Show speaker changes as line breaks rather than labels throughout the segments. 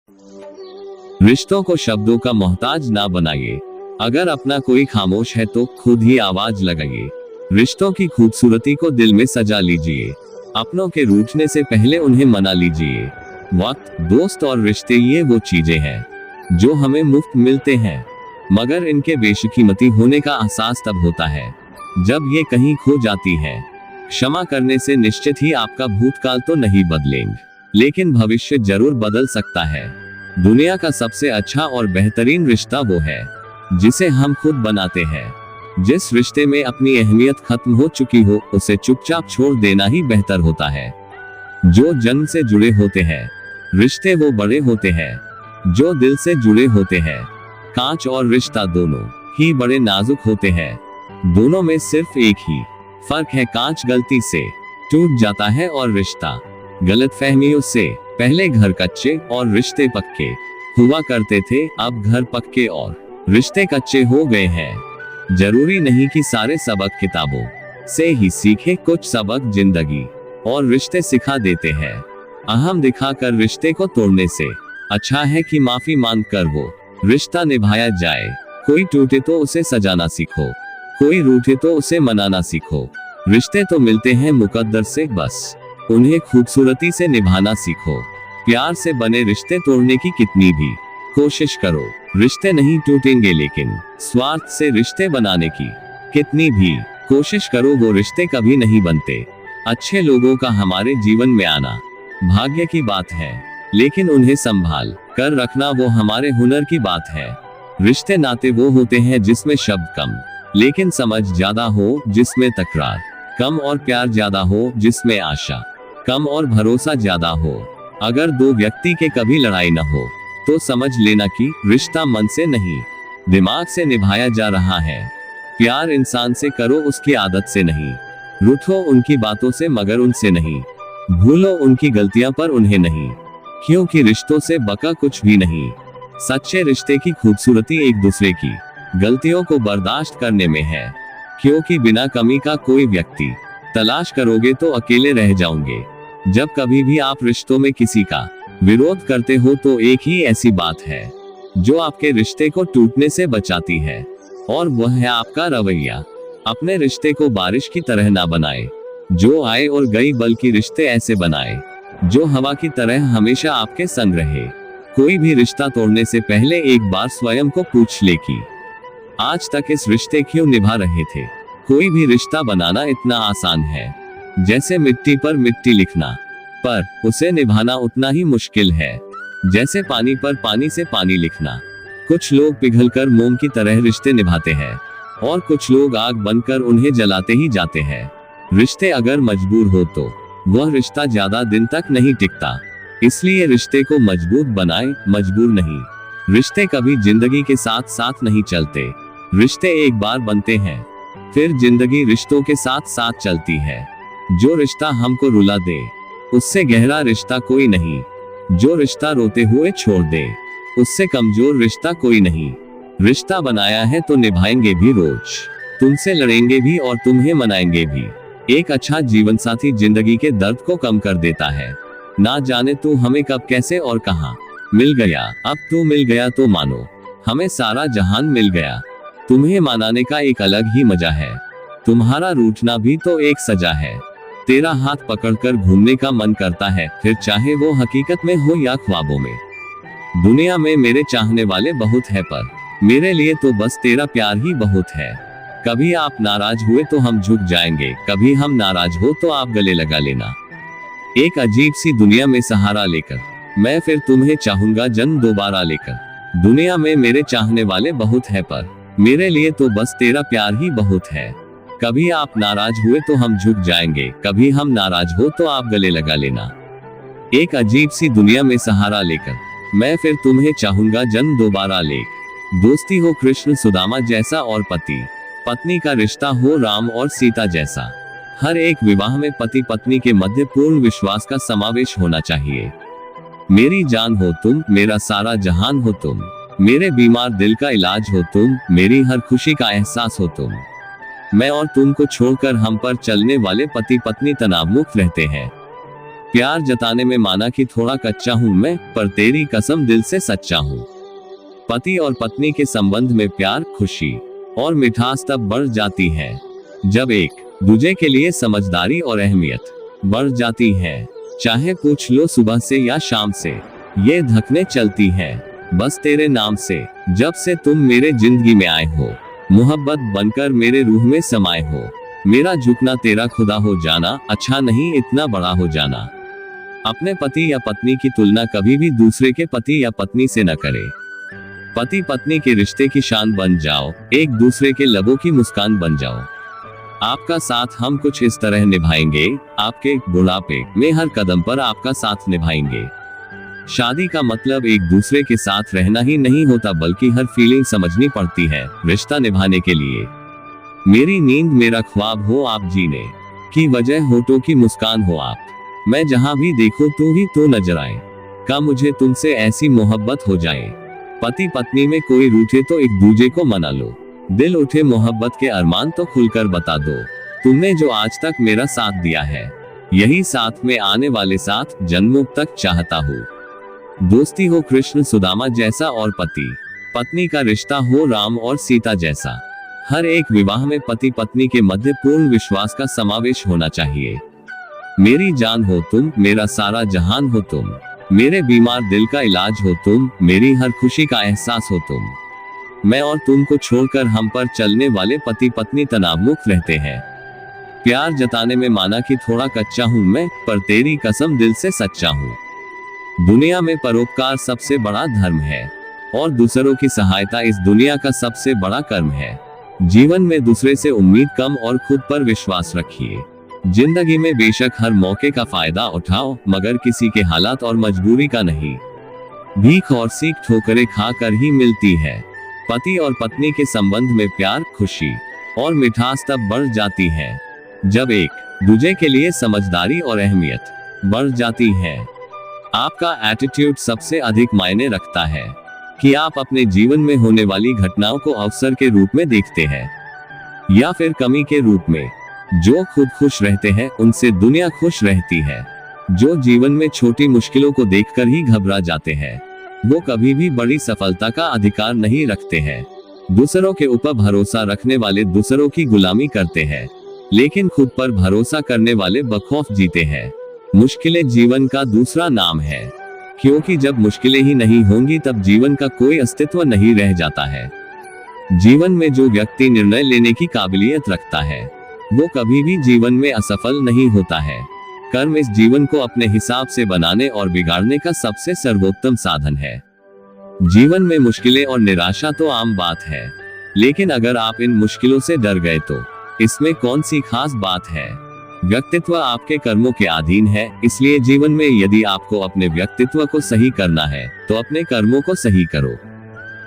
रिश्तों को शब्दों का मोहताज ना बनाइए। अगर अपना कोई खामोश है तो खुद ही आवाज लगाइए। रिश्तों की खूबसूरती को दिल में सजा लीजिए। अपनों के रूठने से पहले उन्हें मना लीजिए। वक्त, दोस्त और रिश्ते ये वो चीजें हैं जो हमें मुफ्त मिलते हैं, मगर इनके बेशकीमती होने का एहसास तब होता है जब ये कहीं खो जाती है। क्षमा करने से निश्चित ही आपका भूतकाल तो नहीं बदलेंगे, लेकिन भविष्य जरूर बदल सकता है। दुनिया का सबसे अच्छा और बेहतरीन रिश्ता वो है जिसे हम खुद बनाते हैं। जिस रिश्ते में अपनी अहमियत खत्म हो चुकी हो उसे चुपचाप छोड़ देना ही बेहतर होता है। जो जन्म से जुड़े होते हैं रिश्ते वो बड़े होते हैं जो दिल से जुड़े होते हैं। कांच और रिश्ता दोनों ही बड़े नाजुक होते हैं। दोनों में सिर्फ एक ही फर्क है, कांच गलती से टूट जाता है और रिश्ता गलतफहमियों से। पहले घर कच्चे और रिश्ते पक्के हुआ करते थे, अब घर पक्के और रिश्ते कच्चे हो गए हैं। जरूरी नहीं कि सारे सबक किताबों से ही सीखे, कुछ सबक जिंदगी और रिश्ते सिखा देते हैं। अहम दिखाकर रिश्ते को तोड़ने से अच्छा है कि माफी मांग कर वो रिश्ता निभाया जाए। कोई टूटे तो उसे सजाना सीखो, कोई रूठे तो उसे मनाना सीखो। रिश्ते तो मिलते हैं मुकद्दर से, बस उन्हें खूबसूरती से निभाना सीखो। प्यार से बने रिश्ते तोड़ने की कितनी भी कोशिश करो रिश्ते नहीं टूटेंगे, लेकिन स्वार्थ से रिश्ते बनाने की कितनी भी कोशिश करो वो रिश्ते कभी नहीं बनते। अच्छे लोगों का हमारे जीवन में आना भाग्य की बात है, लेकिन उन्हें संभाल कर रखना वो हमारे हुनर की बात है। रिश्ते नाते वो होते हैं जिसमें शब्द कम लेकिन समझ ज्यादा हो, जिसमें तकरार कम और प्यार ज्यादा हो, जिसमें आशा कम और भरोसा ज्यादा हो। अगर दो व्यक्ति के कभी लड़ाई न हो तो समझ लेना कि रिश्ता मन से नहीं दिमाग से निभाया जा रहा है। प्यार इंसान से करो, उसकी आदत से नहीं। रूठो उनकी बातों से मगर उनसे नहीं। भूलो उनकी गलतियां पर उन्हें नहीं, क्योंकि रिश्तों से बका कुछ भी नहीं। सच्चे रिश्ते की खूबसूरती एक दूसरे की गलतियों को बर्दाश्त करने में है, क्योंकि बिना कमी का कोई व्यक्ति तलाश करोगे तो अकेले रह जाओगे। जब कभी भी आप रिश्तों में किसी का विरोध करते हो तो एक ही ऐसी बात है जो आपके रिश्ते को टूटने से बचाती है, और वह है आपका रवैया। अपने रिश्ते को बारिश की तरह ना बनाए जो आए और गई, बल्कि रिश्ते ऐसे बनाए जो हवा की तरह हमेशा आपके संग रहे। कोई भी रिश्ता तोड़ने से पहले एक बार स्वयं को पूछ ले कि आज तक इस रिश्ते क्यों निभा रहे थे। कोई भी रिश्ता बनाना इतना आसान है जैसे मिट्टी पर मिट्टी लिखना, पर उसे निभाना उतना ही मुश्किल है जैसे पानी पर पानी से पानी लिखना। कुछ लोग पिघलकर मोम की तरह रिश्ते निभाते हैं और कुछ लोग आग बनकर उन्हें जलाते ही जाते हैं। रिश्ते अगर मजबूर हो तो वह रिश्ता ज्यादा दिन तक नहीं टिकता, इसलिए रिश्ते को मजबूत बनाए, मजबूर नहीं। रिश्ते कभी जिंदगी के साथ साथ नहीं चलते। रिश्ते एक बार बनते हैं, फिर जिंदगी रिश्तों के साथ साथ चलती है। जो रिश्ता हमको रुला दे उससे गहरा रिश्ता कोई नहीं। जो रिश्ता रोते हुए छोड़ दे उससे कमजोर रिश्ता कोई नहीं। रिश्ता बनाया है तो निभाएंगे भी रोज, तुमसे लड़ेंगे भी और तुम्हें मनाएंगे भी। एक अच्छा जीवन साथी जिंदगी के दर्द को कम कर देता है। ना जाने तू हमें कब कैसे और कहां मिल गया, अब तू मिल गया तो मानो हमें सारा जहान मिल गया। तुम्हें मनाने का एक अलग ही मजा है, तुम्हारा रूठना भी तो एक सजा है। तेरा हाथ पकड़कर घूमने का मन करता है, फिर चाहे वो हकीकत में हो या ख्वाबों में। दुनिया में मेरे चाहने वाले बहुत है, पर मेरे लिए तो बस तेरा प्यार ही बहुत है। कभी आप नाराज हुए तो हम झुक जाएंगे, कभी हम नाराज हो तो आप गले लगा लेना। एक अजीब सी दुनिया में सहारा लेकर मैं फिर तुम्हें चाहूंगा जन्म दोबारा लेकर। दुनिया में मेरे चाहने वाले बहुत है, पर मेरे लिए तो बस तेरा प्यार ही बहुत है। कभी आप नाराज हुए तो हम झुक जाएंगे, कभी हम नाराज हो तो आप गले लगा लेना। एक अजीब सी दुनिया में सहारा लेकर मैं फिर तुम्हें चाहूंगा जन्म दोबारा लेकर। दोस्ती हो कृष्ण सुदामा जैसा और पति पत्नी का रिश्ता हो राम और सीता जैसा। हर एक विवाह में पति पत्नी के मध्य पूर्ण विश्वास का समावेश होना चाहिए। मेरी जान हो तुम, मेरा सारा जहान हो तुम, मेरे बीमार दिल का इलाज हो तुम, मेरी हर खुशी का एहसास हो तुम। मैं और तुमको छोड़कर हम पर चलने वाले पति पत्नी तनाव मुक्त रहते हैं। प्यार जताने में माना कि थोड़ा कच्चा हूं मैं, पर तेरी कसम दिल से सच्चा हूं। पति और पत्नी के संबंध में प्यार, खुशी और मिठास तब बढ़ जाती है जब एक दूजे के लिए समझदारी और अहमियत बढ़ जाती है। चाहे पूछ लो सुबह से या शाम से, ये धकने चलती है बस तेरे नाम से। जब से तुम मेरे जिंदगी में आए हो, मोहब्बत बनकर मेरे रूह में समाये हो। मेरा झुकना तेरा खुदा हो जाना, अच्छा नहीं इतना बड़ा हो जाना। अपने पति या पत्नी की तुलना कभी भी दूसरे के पति या पत्नी से न करे। पति पत्नी के रिश्ते की शान बन जाओ, एक दूसरे के लबों की मुस्कान बन जाओ। आपका साथ हम कुछ इस तरह निभाएंगे, आपके बुढ़ापे में हर कदम पर आपका साथ निभाएंगे। शादी का मतलब एक दूसरे के साथ रहना ही नहीं होता, बल्कि हर फीलिंग समझनी पड़ती है रिश्ता निभाने के लिए। मेरी नींद मेरा ख्वाब हो आप, जीने की वजह होठों की मुस्कान हो आप। मैं जहां भी देखूं तू ही तो नजर आए, का मुझे तुमसे ऐसी मोहब्बत हो जाए। पति पत्नी में कोई रूठे तो एक दूजे को मना लो, दिल उठे मोहब्बत के अरमान तो खुलकर बता दो। तुमने जो आज तक मेरा साथ दिया है, यही साथ में आने वाले साथ जन्मों तक चाहता हूँ। दोस्ती हो कृष्ण सुदामा जैसा और पति पत्नी का रिश्ता हो राम और सीता जैसा। हर एक विवाह में पति पत्नी के मध्य पूर्ण विश्वास का समावेश होना चाहिए। मेरी जान हो तुम, मेरा सारा जहान हो तुम, मेरे बीमार दिल का इलाज हो तुम, मेरी हर खुशी का एहसास हो तुम। मैं और तुमको छोड़कर हम पर चलने वाले पति पत्नी तनाव मुक्त रहते हैं। प्यार जताने में माना कि थोड़ा कच्चा हूं मैं, पर तेरी कसम दिल से सच्चा हूं। दुनिया में परोपकार सबसे बड़ा धर्म है और दूसरों की सहायता इस दुनिया का सबसे बड़ा कर्म है। जीवन में दूसरे से उम्मीद कम और खुद पर विश्वास रखिए। जिंदगी में बेशक हर मौके का फायदा उठाओ, मगर किसी के हालात और मजबूरी का नहीं। भीख और सीख ठोकरें खाकर ही मिलती है। पति और पत्नी के संबंध में प्यार, खुशी और मिठास तब बढ़ जाती है जब एक दूजे के लिए समझदारी और अहमियत बढ़ जाती है। आपका एटीट्यूड सबसे अधिक मायने रखता है कि आप अपने जीवन में होने वाली घटनाओं को अवसर के रूप में देखते हैं या फिर कमी के रूप में। जो खुद खुश रहते हैं उनसे दुनिया खुश रहती है। जो जीवन में छोटी मुश्किलों को देखकर ही घबरा जाते हैं, वो कभी भी बड़ी सफलता का अधिकार नहीं रखते हैं। दूसरों के ऊपर भरोसा रखने वाले दूसरों की गुलामी करते हैं, लेकिन खुद पर भरोसा करने वाले बखौफ जीते हैं। मुश्किलें जीवन का दूसरा नाम है, क्योंकि जब मुश्किलें ही नहीं होंगी तब जीवन का कोई अस्तित्व नहीं रह जाता है। जीवन में जो व्यक्ति निर्णय लेने की काबिलियत रखता है, वो कभी भी जीवन में असफल नहीं होता है। कर्म इस जीवन को अपने हिसाब से बनाने और बिगाड़ने का सबसे सर्वोत्तम साधन है। जीवन में मुश्किलें और निराशा तो आम बात है, लेकिन अगर आप इन मुश्किलों से डर गए तो इसमें कौन सी खास बात है। व्यक्तित्व आपके कर्मों के अधीन है, इसलिए जीवन में यदि आपको अपने व्यक्तित्व को सही करना है तो अपने कर्मों को सही करो।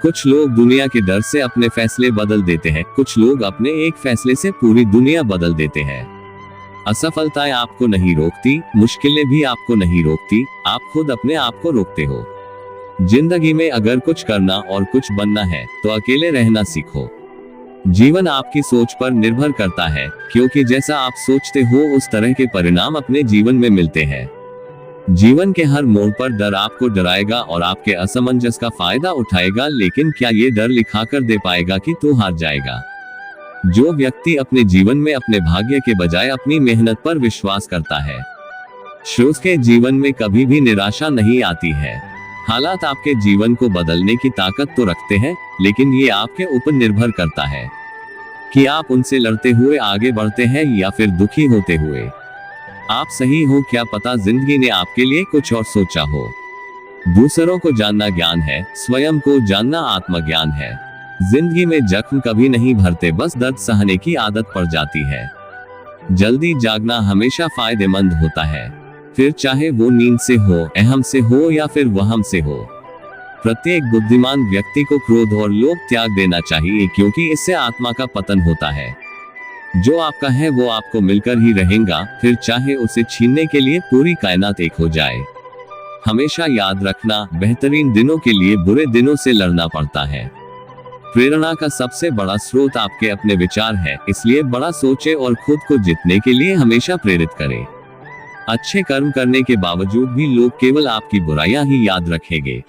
कुछ लोग दुनिया के डर से अपने फैसले बदल देते हैं, कुछ लोग अपने एक फैसले से पूरी दुनिया बदल देते हैं। असफलताएं आपको नहीं रोकती, मुश्किलें भी आपको नहीं रोकती, आप खुद अपने आप को रोकते हो। जिंदगी में अगर कुछ करना और कुछ बनना है तो अकेले रहना सीखो। जीवन आपकी सोच पर निर्भर करता है, क्योंकि जैसा आप सोचते हो उस तरह के परिणाम अपने जीवन में मिलते हैं। जीवन के हर मोड़ पर डर आपको डराएगा और आपके असमंजस का फायदा उठाएगा, लेकिन क्या ये डर लिखाकर दे पाएगा कि तू हार जाएगा। जो व्यक्ति अपने जीवन में अपने भाग्य के बजाय अपनी मेहनत पर विश्वास करता है, उसके जीवन में कभी भी निराशा नहीं आती है। हालात आपके जीवन को बदलने की ताकत तो रखते हैं, लेकिन ये आपके ऊपर निर्भर करता है कि आप उनसे लड़ते हुए आगे बढ़ते हैं या फिर दुखी होते हुए। आप सही हो, क्या पता जिंदगी ने आपके लिए कुछ और सोचा हो। दूसरों को जानना ज्ञान है, स्वयं को जानना आत्मज्ञान है। जिंदगी में जख्म कभी नहीं भरते, बस दर्द सहने की आदत पड़ जाती है। जल्दी जागना हमेशा फायदेमंद होता है, फिर चाहे वो नींद से हो, अहम से हो या फिर वहम से हो। प्रत्येक बुद्धिमान व्यक्ति को क्रोध और लोभ त्याग देना चाहिए, क्योंकि इससे आत्मा का पतन होता है। जो आपका है वो आपको मिलकर ही रहेगा, फिर चाहे उसे छीनने के लिए पूरी कायनात एक हो जाए। हमेशा याद रखना, बेहतरीन दिनों के लिए बुरे दिनों से लड़ना पड़ता है। प्रेरणा का सबसे बड़ा स्रोत आपके अपने विचार है, इसलिए बड़ा सोचे और खुद को जीतने के लिए हमेशा प्रेरित करें। अच्छे कर्म करने के बावजूद भी लोग केवल आपकी बुराइयां ही याद रखेंगे।